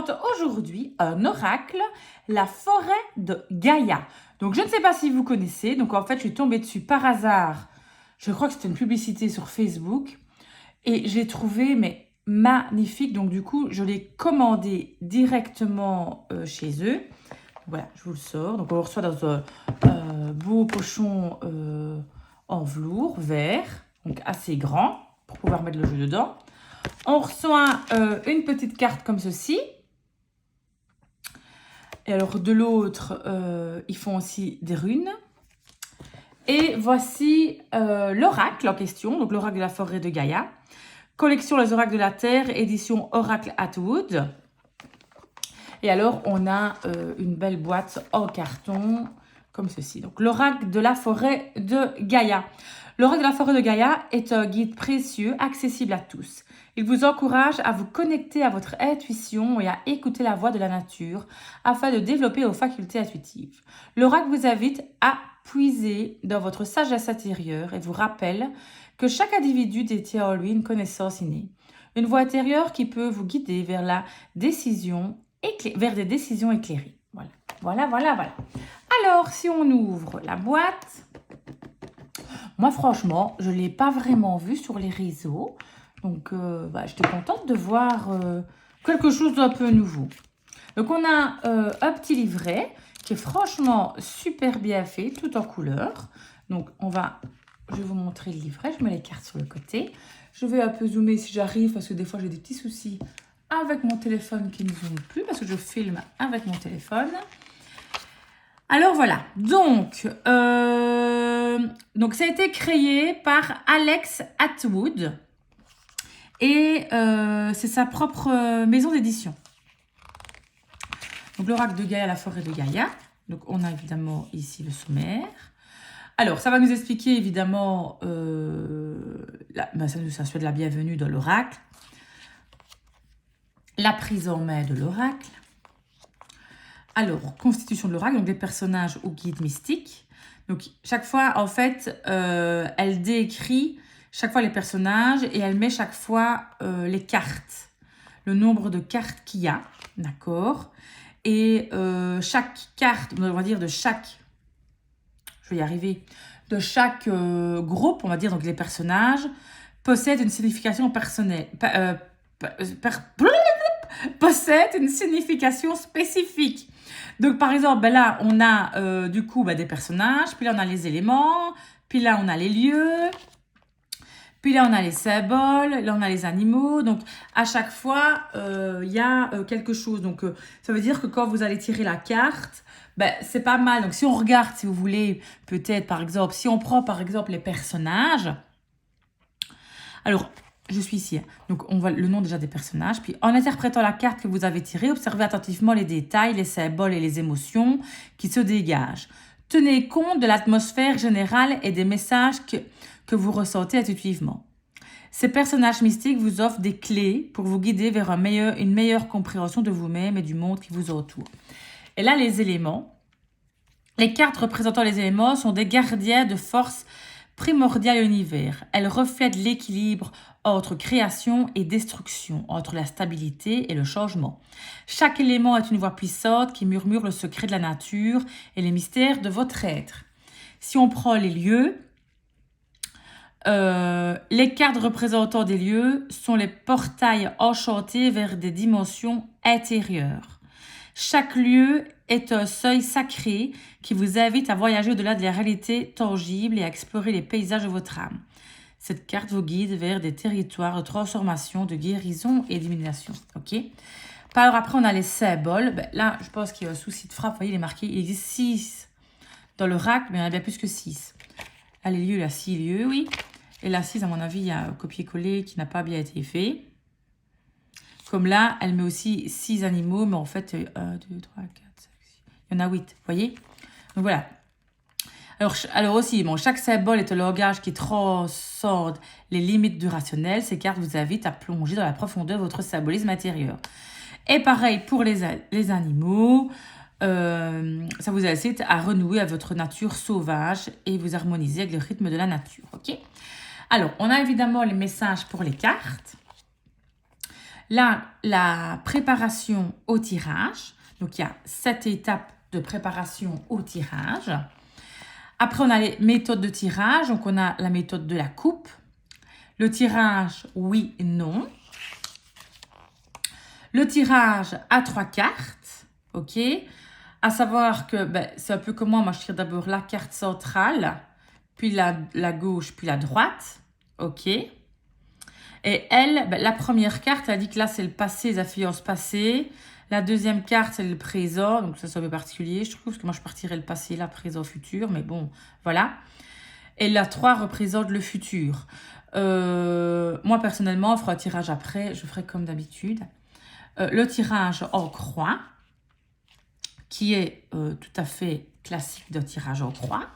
présente aujourd'hui un oracle, la forêt de Gaïa. Donc, je ne sais pas si vous connaissez. Donc, en fait, je suis tombée dessus par hasard. Je crois que c'était une publicité sur Facebook. Et j'ai trouvé, mais magnifique. Donc, du coup, je l'ai commandé directement chez eux. Voilà, je vous le sors. Donc, on le reçoit dans un beau pochon en velours vert. Donc, assez grand pour pouvoir mettre le jeu dedans. On reçoit une petite carte comme ceci. Et alors de l'autre, ils font aussi des runes. Et voici l'oracle en question, donc l'oracle de la forêt de Gaïa. Collection Les oracles de la terre, édition Oracle Atwood. Et alors on a une belle boîte en carton comme ceci. Donc l'oracle de la forêt de Gaïa. L'oracle de la forêt de Gaïa est un guide précieux, accessible à tous. Il vous encourage à vous connecter à votre intuition et à écouter la voix de la nature afin de développer vos facultés intuitives. L'oracle vous invite à puiser dans votre sagesse intérieure et vous rappelle que chaque individu détient en lui une connaissance innée, une voix intérieure qui peut vous guider vers la décision, vers des décisions éclairées. Voilà. Alors, si on ouvre la boîte, moi franchement, je ne l'ai pas vraiment vu sur les réseaux. Donc, j'étais contente de voir quelque chose d'un peu nouveau. Donc, on a un petit livret qui est franchement super bien fait, tout en couleur. Donc, je vais vous montrer le livret. Je mets les cartes sur le côté. Je vais un peu zoomer si j'arrive parce que des fois, j'ai des petits soucis avec mon téléphone qui ne zoome plus parce que je filme avec mon téléphone. Alors, voilà. Donc, ça a été créé par Alex Atwood. Et c'est sa propre maison d'édition. Donc, l'oracle de Gaïa, la forêt de Gaïa. Donc, on a évidemment ici le sommaire. Alors, ça va nous expliquer évidemment, ça souhaite la bienvenue dans l'oracle. La prise en main de l'oracle. Alors, constitution de l'oracle, donc des personnages ou guides mystiques. Donc, chaque fois, en fait, elle décrit chaque fois les personnages et elle met chaque fois les cartes, le nombre de cartes qu'il y a, d'accord? Et chaque carte, on va dire de chaque, je vais y arriver, de chaque groupe, on va dire, donc les personnages, possède une signification personnelle, possède une signification spécifique. Donc, par exemple, là, on a du coup des personnages, puis là, on a les éléments, puis là, on a les lieux, puis là, on a les symboles, là, on a les animaux. Donc, à chaque fois, il y a quelque chose. Donc, ça veut dire que quand vous allez tirer la carte, c'est pas mal. Donc, si on regarde, si vous voulez, peut-être, par exemple, si on prend, par exemple, les personnages. Alors, je suis ici. Donc, on voit le nom déjà des personnages. Puis, en interprétant la carte que vous avez tirée, observez attentivement les détails, les symboles et les émotions qui se dégagent. Tenez compte de l'atmosphère générale et des messages que vous ressentez intuitivement. Ces personnages mystiques vous offrent des clés pour vous guider vers une meilleure compréhension de vous-même et du monde qui vous entoure. Et là, les éléments. Les cartes représentant les éléments sont des gardiens de force primordiale de l'univers. Elles reflètent l'équilibre entre création et destruction, entre la stabilité et le changement. Chaque élément est une voix puissante qui murmure le secret de la nature et les mystères de votre être. Si on prend les lieux, les cartes représentant des lieux sont les portails enchantés vers des dimensions intérieures. Chaque lieu est un seuil sacré qui vous invite à voyager au-delà de la réalité tangible et à explorer les paysages de votre âme. Cette carte vous guide vers des territoires de transformation, de guérison et d'illumination. Ok. Alors après, on a les symboles. Là, je pense qu'il y a un souci de frappe. Vous voyez, il est marqué, il existe 6 dans le rack, mais il y en a bien plus que 6. Là, les lieux, il y a 6 lieux, oui. Et la 6, à mon avis, il y a un copier-coller qui n'a pas bien été fait. Comme là, elle met aussi 6 animaux, mais en fait, 1, 2, 3, 4, 5, 6. Il y en a 8, vous voyez? Donc voilà. Alors aussi, chaque symbole est un langage qui transcende les limites du rationnel. Ces cartes vous invitent à plonger dans la profondeur de votre symbolisme intérieur. Et pareil pour les animaux. Ça vous incite à renouer à votre nature sauvage et vous harmoniser avec le rythme de la nature. Ok. Alors, on a évidemment les messages pour les cartes. Là, la préparation au tirage. Donc, il y a 7 étapes de préparation au tirage. Après, on a les méthodes de tirage. Donc, on a la méthode de la coupe. Le tirage, oui et non. Le tirage à 3 cartes. OK. À savoir que c'est un peu comme moi. Moi, je tire d'abord la carte centrale, puis la gauche, puis la droite. OK. Et elle, la première carte, elle dit que là, c'est le passé, les influences passées. La deuxième carte, c'est le présent. Donc, ça, c'est un peu particulier, je trouve. Parce que moi, je partirais le passé, là, présent, futur. Mais bon, voilà. Et la 3 représente le futur. Moi, personnellement, on fera un tirage après. Je ferai comme d'habitude. Le tirage en croix, qui est tout à fait classique d'un tirage en croix.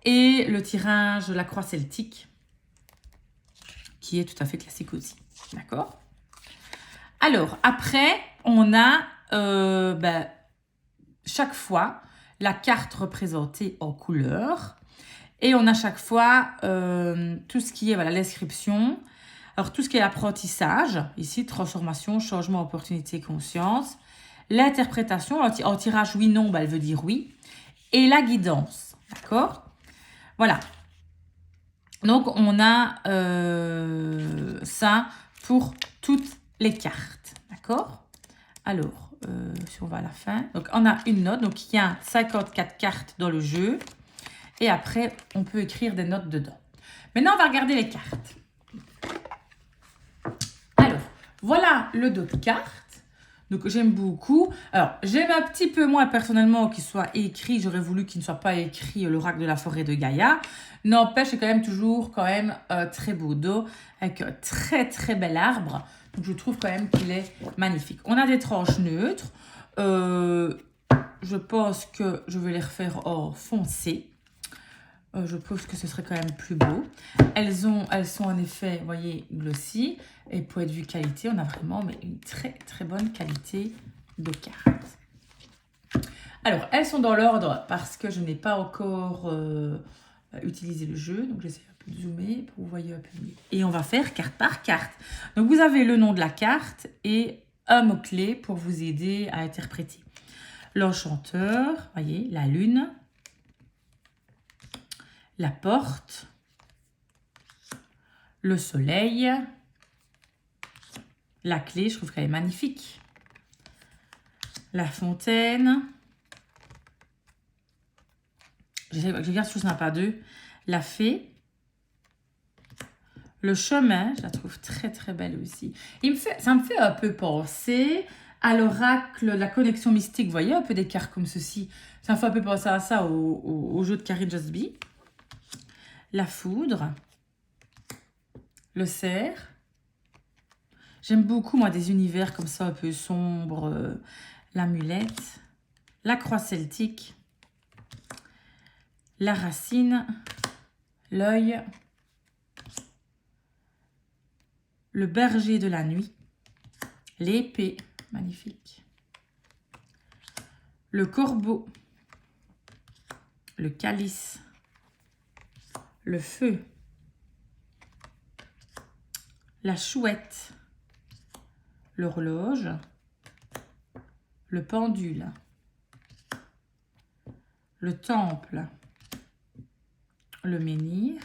Et le tirage de la croix celtique, qui est tout à fait classique aussi. D'accord? Alors, après, on a chaque fois la carte représentée en couleur. Et on a chaque fois tout ce qui est l'inscription. Alors, tout ce qui est apprentissage, ici, transformation, changement, opportunité, conscience. L'interprétation, en tirage oui-non, elle veut dire oui. Et la guidance, d'accord? Voilà. Donc, on a ça pour toutes les cartes, d'accord? Alors, si on va à la fin. Donc, on a une note. Donc, il y a 54 cartes dans le jeu. Et après, on peut écrire des notes dedans. Maintenant, on va regarder les cartes. Alors, voilà le dos de cartes. Donc, j'aime beaucoup. Alors, j'aime un petit peu moins personnellement qu'il soit écrit. J'aurais voulu qu'il ne soit pas écrit l'oracle de la forêt de Gaïa. N'empêche, c'est quand même toujours un très beau dos avec un très très bel arbre. Donc, je trouve quand même qu'il est magnifique. On a des tranches neutres. Je pense que je vais les refaire en foncé. Je pense que ce serait quand même plus beau. Elles sont en effet, vous voyez, glossy. Et pour être vue qualité, on a vraiment une très très bonne qualité de cartes. Alors, elles sont dans l'ordre parce que je n'ai pas encore utilisé le jeu. Donc, j'essaie un peu de zoomer pour que vous voyez un peu mieux. Et on va faire carte par carte. Donc, vous avez le nom de la carte et un mot-clé pour vous aider à interpréter. L'enchanteur, vous voyez, la lune. La porte, le soleil, la clé, je trouve qu'elle est magnifique. La fontaine, je regarde si je n'en ai pas deux. La fée, le chemin, je la trouve très très belle aussi. Ça me fait un peu penser à l'oracle, la connexion mystique. Vous voyez un peu des cartes comme ceci. Ça me fait un peu penser à ça au jeu de Carrie Josby. La foudre, le cerf. J'aime beaucoup, moi, des univers comme ça, un peu sombres. L'amulette, la croix celtique, la racine, l'œil, le berger de la nuit, l'épée, magnifique, le corbeau, le calice, le feu, la chouette, l'horloge, le pendule, le temple, le menhir,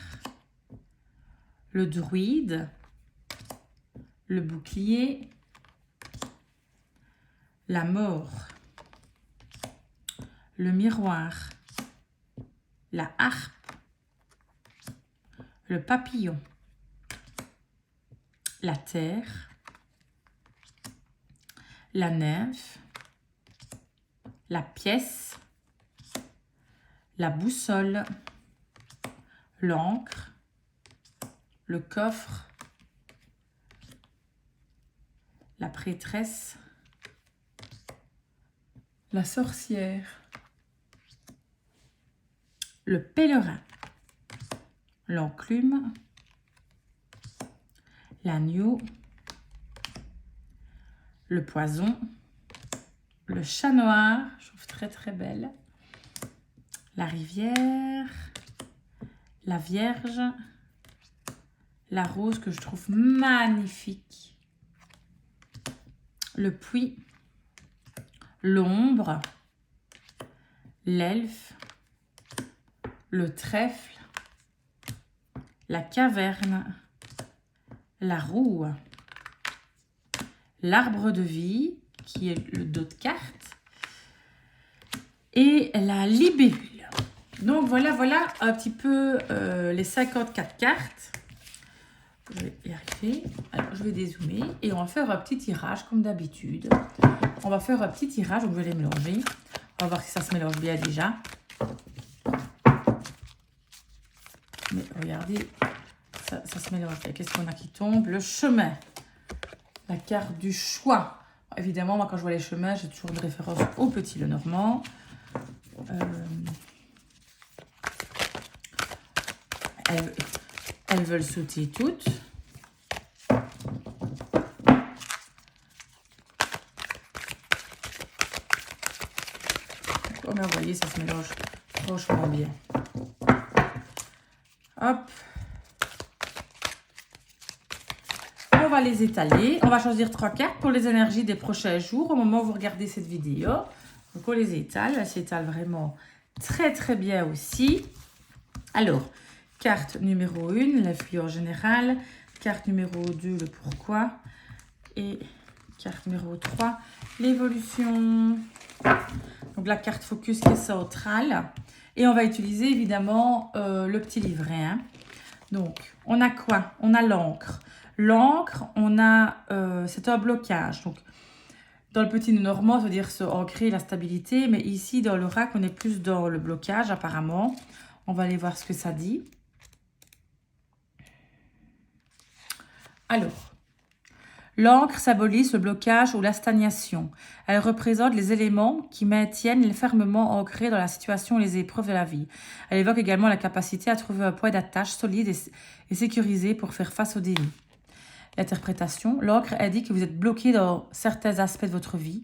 le druide, le bouclier, la mort, le miroir, la harpe, le papillon, la terre, la nymphe, la pièce, la boussole, l'encre, le coffre, la prêtresse, la sorcière, le pèlerin, l'enclume, l'agneau, le poison, le chat noir, je trouve très très belle, la rivière, la vierge, la rose que je trouve magnifique, le puits, l'ombre, l'elfe, le trèfle, la caverne, la roue, l'arbre de vie, qui est le dos de carte, et la libellule. Donc voilà un petit peu les 54 cartes. Je vais y arriver. Alors, je vais dézoomer et on va faire un petit tirage comme d'habitude. On va faire un petit tirage, donc je vais les mélanger. On va voir si ça se mélange bien déjà. Mais regardez, ça se mélange. Qu'est-ce qu'on a qui tombe? Le chemin. La carte du choix. Évidemment, moi, quand je vois les chemins, j'ai toujours une référence au Petit Lenormand. Elles veulent sauter toutes. Oh, mais vous voyez, ça se mélange franchement bien. Hop. On va les étaler. On va choisir 3 cartes pour les énergies des prochains jours au moment où vous regardez cette vidéo. Donc, on les étale. Elles s'étalent vraiment très, très bien aussi. Alors, carte numéro 1, l'influence générale. Carte numéro 2, le pourquoi. Et carte numéro 3, l'évolution. Donc, la carte focus qui est centrale. Et on va utiliser évidemment le petit livret. Hein. Donc, on a quoi? On a l'encre. L'encre, on a, c'est un blocage. Donc, dans le Petit Lenormand, ça veut dire se ancrer la stabilité. Mais ici, dans l'oracle, on est plus dans le blocage apparemment. On va aller voir ce que ça dit. Alors, l'encre symbolise le blocage ou la stagnation. Elle représente les éléments qui maintiennent les fermement ancrés dans la situation et les épreuves de la vie. Elle évoque également la capacité à trouver un point d'attache solide et sécurisé pour faire face aux défis. L'interprétation, l'encre indique que vous êtes bloqué dans certains aspects de votre vie.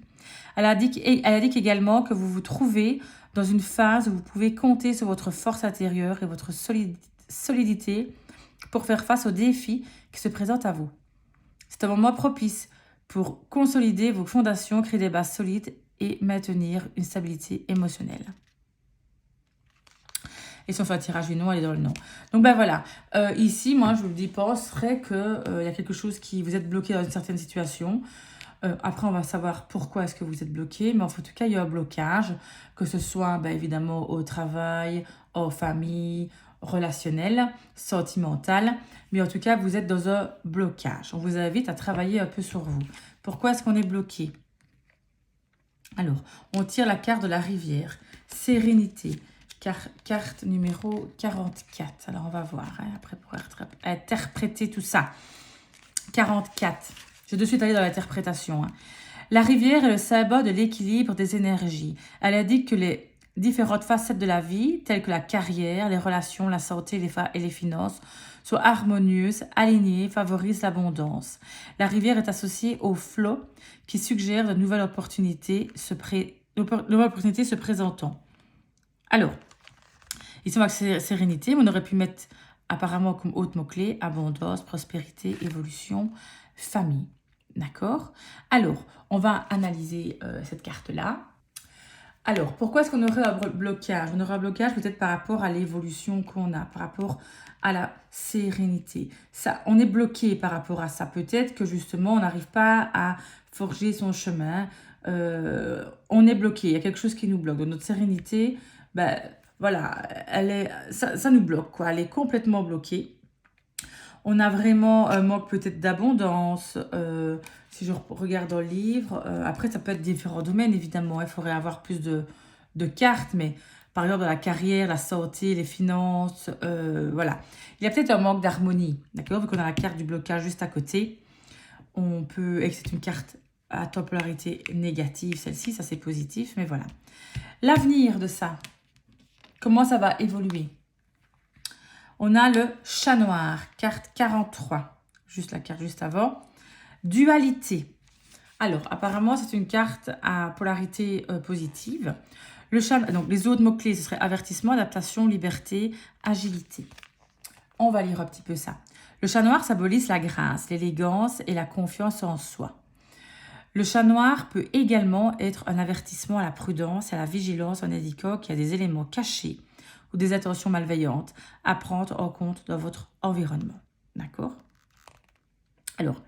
Elle indique également que vous vous trouvez dans une phase où vous pouvez compter sur votre force intérieure et votre solidité pour faire face aux défis qui se présentent à vous. C'est un moment propice pour consolider vos fondations, créer des bases solides et maintenir une stabilité émotionnelle. Et si on fait un tirage du nom, elle est dans le nom. Donc ben voilà, ici, moi je vous dis, penserais qu'il y a quelque chose qui vous êtes bloqué dans une certaine situation. Après, on va savoir pourquoi est-ce que vous êtes bloqué. Mais en tout cas, il y a un blocage, que ce soit évidemment au travail, en famille, relationnel, sentimental. Mais en tout cas, vous êtes dans un blocage. On vous invite à travailler un peu sur vous. Pourquoi est-ce qu'on est bloqué? Alors, on tire la carte de la rivière. Sérénité. Carte numéro 44. Alors, on va voir, hein, après, pour interpréter tout ça. 44. Je vais de suite aller dans l'interprétation. Hein. La rivière est le symbole de l'équilibre des énergies. Elle indique que les différentes facettes de la vie, telles que la carrière, les relations, la santé et les finances, soient harmonieuses, alignées, favorisent l'abondance. La rivière est associée au flot qui suggère de nouvelles opportunités se présentant. Alors, ici on voit que sérénité, mais on aurait pu mettre apparemment comme autre mot-clé abondance, prospérité, évolution, famille. D'accord? Alors, on va analyser cette carte-là. Alors, pourquoi est-ce qu'on aurait un blocage? On aurait un blocage peut-être par rapport à l'évolution qu'on a, par rapport à la sérénité. Ça, on est bloqué par rapport à ça. Peut-être que justement, on n'arrive pas à forger son chemin. On est bloqué. Il y a quelque chose qui nous bloque. Donc, notre sérénité, voilà, ça nous bloque, quoi. Elle est complètement bloquée. On a vraiment un manque peut-être d'abondance, si je regarde dans le livre. Après, ça peut être différents domaines, évidemment. Il faudrait avoir plus de cartes, mais par exemple, dans la carrière, la santé, les finances, voilà. Il y a peut-être un manque d'harmonie, d'accord? Vu qu'on a la carte du blocage juste à côté, on peut, et que c'est une carte à temporalité négative, celle-ci, ça c'est positif, mais voilà. L'avenir de ça, comment ça va évoluer? On a le chat noir, carte 43, juste la carte juste avant. Dualité. Alors, apparemment, c'est une carte à polarité positive. Le chat, donc, les autres mots-clés, ce serait avertissement, adaptation, liberté, agilité. On va lire un petit peu ça. Le chat noir symbolise la grâce, l'élégance et la confiance en soi. Le chat noir peut également être un avertissement à la prudence et à la vigilance en indiquant qu'il y a des éléments cachés ou des intentions malveillantes à prendre en compte dans votre environnement. D'accord? Alors,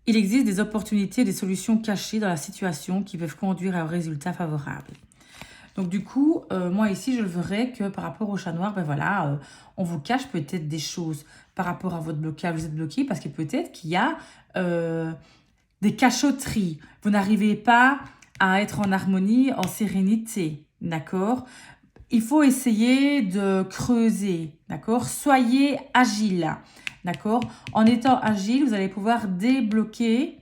il existe des opportunités, des solutions cachées dans la situation qui peuvent conduire à un résultat favorable. Donc du coup, moi ici, je le verrais que par rapport au chat noir, ben voilà, on vous cache peut-être des choses par rapport à votre blocage. Vous êtes bloqué parce que peut-être qu'il y a des cachotteries. Vous n'arrivez pas à être en harmonie, en sérénité, d'accord? Il faut essayer de creuser, d'accord? Soyez agile, d'accord? En étant agile, vous allez pouvoir débloquer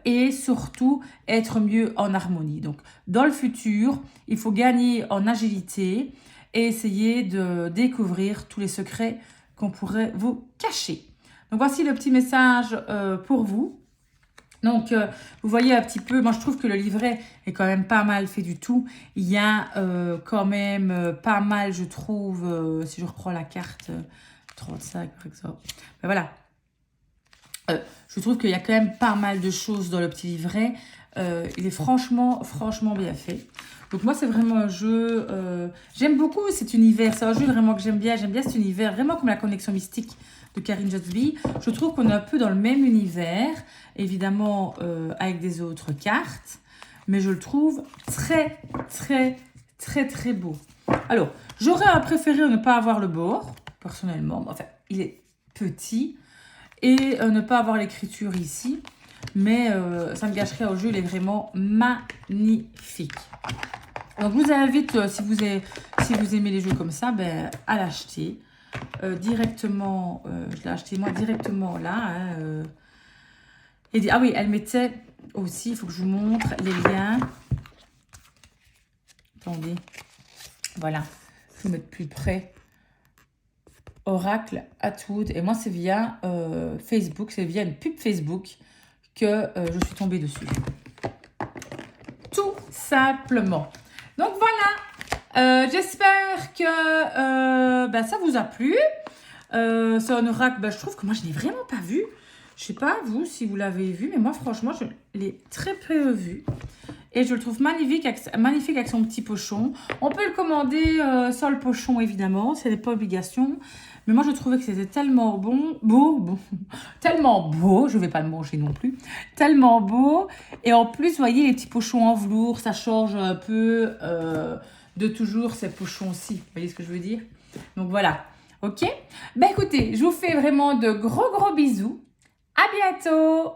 et surtout être mieux en harmonie. Donc, dans le futur, il faut gagner en agilité et essayer de découvrir tous les secrets qu'on pourrait vous cacher. Donc, voici le petit message pour vous. Donc, vous voyez un petit peu, moi je trouve que le livret est quand même pas mal fait du tout. Il y a quand même pas mal, je trouve, si je reprends la carte 35 par exemple. Ben voilà. Je trouve qu'il y a quand même pas mal de choses dans le petit livret. Il est franchement bien fait. Donc moi, c'est vraiment un jeu... j'aime beaucoup cet univers. C'est un jeu vraiment que j'aime bien. J'aime bien cet univers, vraiment comme la connexion mystique de Karine Jotby. Je trouve qu'on est un peu dans le même univers, évidemment avec des autres cartes. Mais je le trouve très beau. Alors, j'aurais préféré ne pas avoir le bord, personnellement. Enfin, il est petit. Et ne pas avoir l'écriture ici. Mais ça me gâcherait au jeu. Il est vraiment magnifique. Donc, je vous invite, si vous aimez les jeux comme ça, ben, à l'acheter. Directement, je l'ai acheté moi directement là. Hein, ah oui, elle mettait aussi, il faut que je vous montre les liens. Attendez. Voilà. Je vais mettre plus près. Oracle Atwood. Et moi, c'est via Facebook. C'est via une pub Facebook que je suis tombée dessus. Tout simplement. Donc, voilà. J'espère que ça vous a plu. C'est un oracle. Je trouve que moi, je ne l'ai vraiment pas vu. Je ne sais pas, vous, si vous l'avez vu. Mais moi, franchement, je l'ai très peu vu. Et je le trouve magnifique avec son petit pochon. On peut le commander sans le pochon, évidemment. Ce n'est pas obligation. Mais moi, je trouvais que c'était tellement tellement beau. Je ne vais pas le manger non plus. Tellement beau. Et en plus, vous voyez, les petits pochons en velours, ça change un peu de toujours ces pochons-ci. Vous voyez ce que je veux dire? Donc, voilà. OK? Écoutez, je vous fais vraiment de gros bisous. À bientôt!